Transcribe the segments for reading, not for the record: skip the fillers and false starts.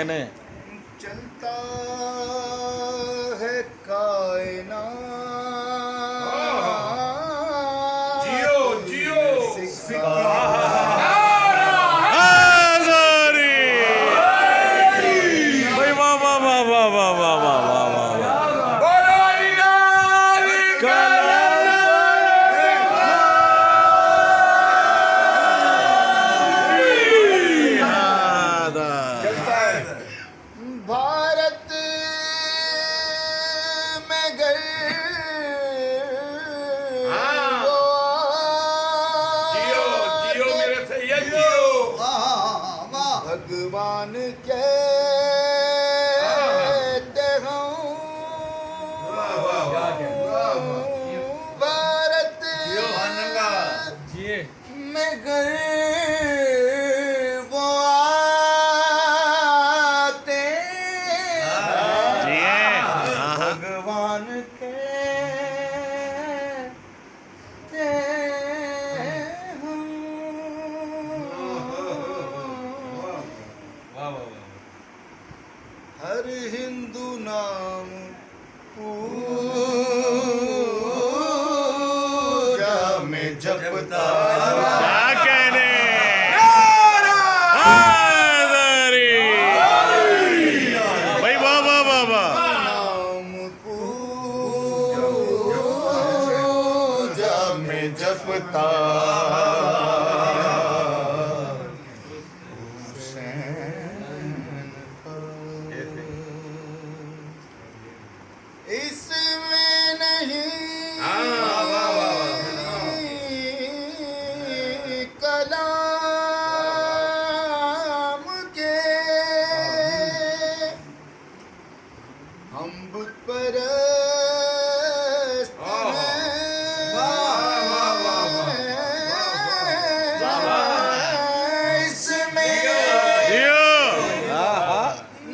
कहने? चलता है कायनात, जियो जियो भाई वाह वाह वाह वाह वाह वाह वाह वाह वाह भारत में गए जियो जियो मेरे सैयद जियो भगवान कहते हूँ भारत में गए वो आते भगवान कहते हूँ हर हिंदू नाम पूजा में जपता क्या कहने? भाई वाह वाह वाह वाह नाम पूजा में जपता इसमें नहीं कलाम के हम बुत परस्त हैं। इसमें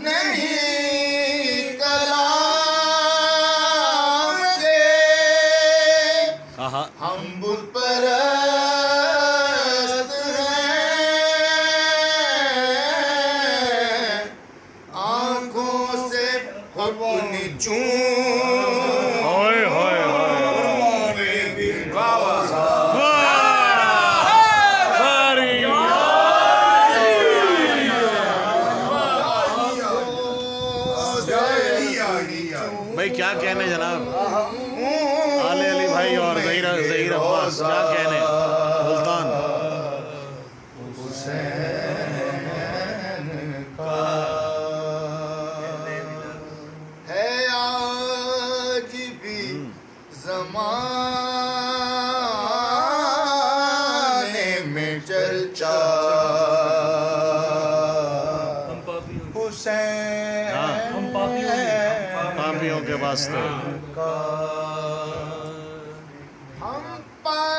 नहीं कलाम के हम बुत परस्त हैं। आँखों से अपनी होय होय भाई क्या कहने जनाब? आले अली भाई और ज़हीर अब्बास क्या कहने? मुल्तान है आज भी ज़माने में चर्चा हुसैन पापियों के वास्ते हम पापियों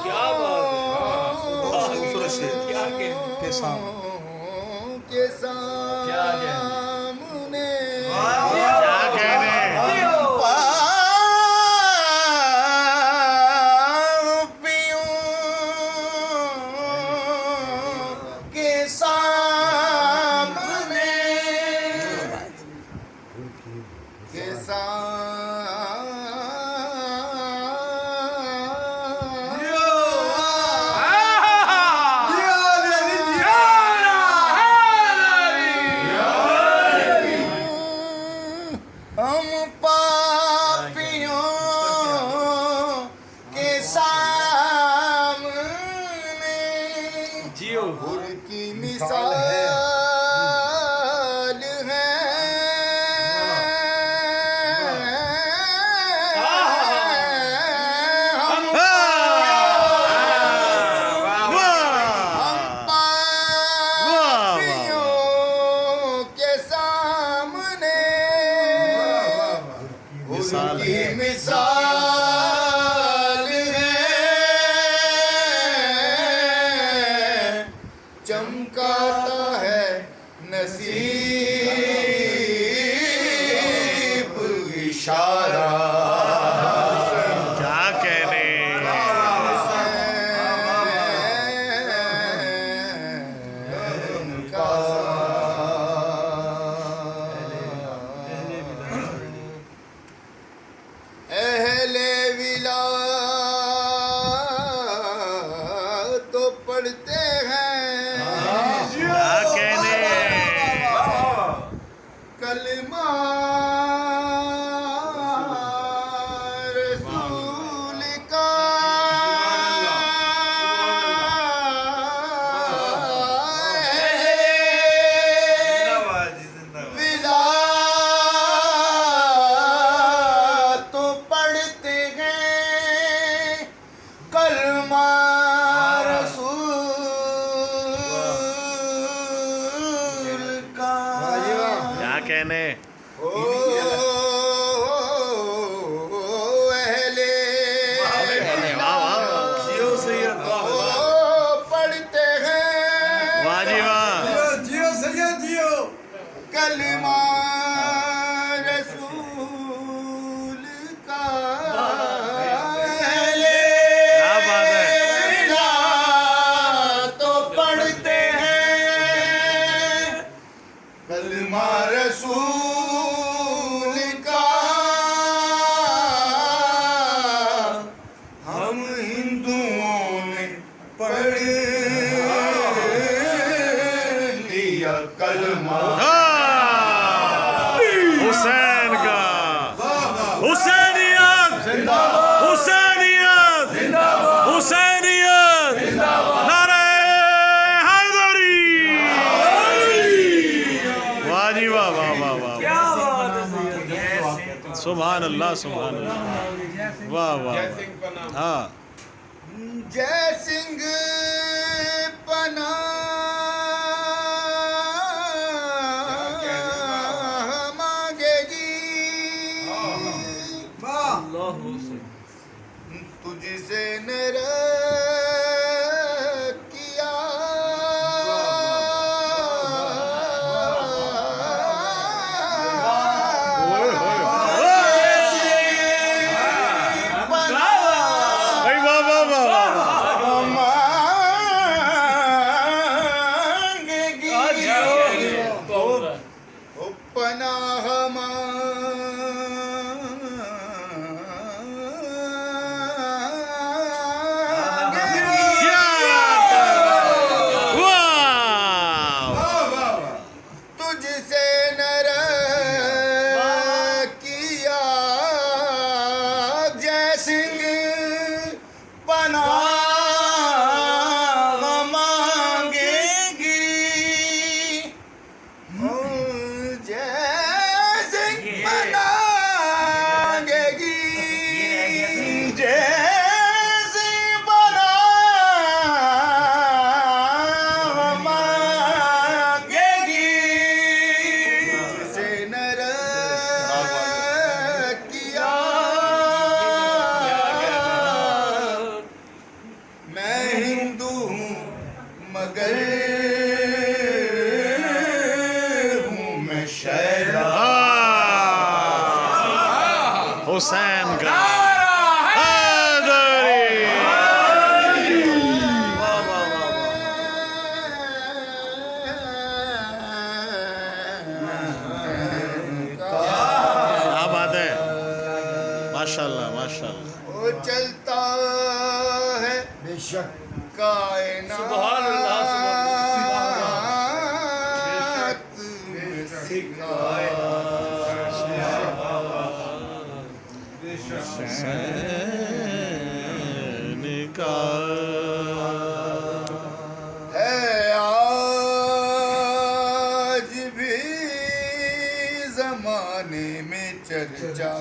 क्या बात है? बहुत खूबसूरत शेर। क्या के सामने क्या क्या कहने? पापियों के सामने के हम पापियों के सामने जियो हुर की मिसाल है। हम पापियों के सामने मिसाल की मिसाल है। चमकाता है नसीब इशारा क्या कहने? कहने ओ अहले जियो सैयद ओ पढ़ते हैं वाह जी वाह जियो सैयद जियो कलमा रसूल का अहले क्या बात है तो पढ़ते हैं कलमा रसूल का हम हिंदुओं ने पढ़ लिया कलमा हुसैन का हुसैनियत हुसैनियत हुसैनियत नारे हैदरी वाह जी वाह वाह वाह वाह सुभान अल्लाह वाह वाह हाँ जय सिंह पना मांगेगी तुझसे नर किया भाई वाह वाह वाह वाह मांगेगी पनाह वाह तुझसे नर किया जय सिंह पनाह मांगेगी जय सिंह मांगेगी जय सिंह पनाह मांगेगी से नर किया मैं हिंदू हूँ मगर हूँ मैं शहरा हुसैन का हैदरी क्या बात है माशाल्लाह माशाल्लाह वो चलता है बेशक कायनात में सिखाया हुसैन का है आज भी जमाने में चर्चा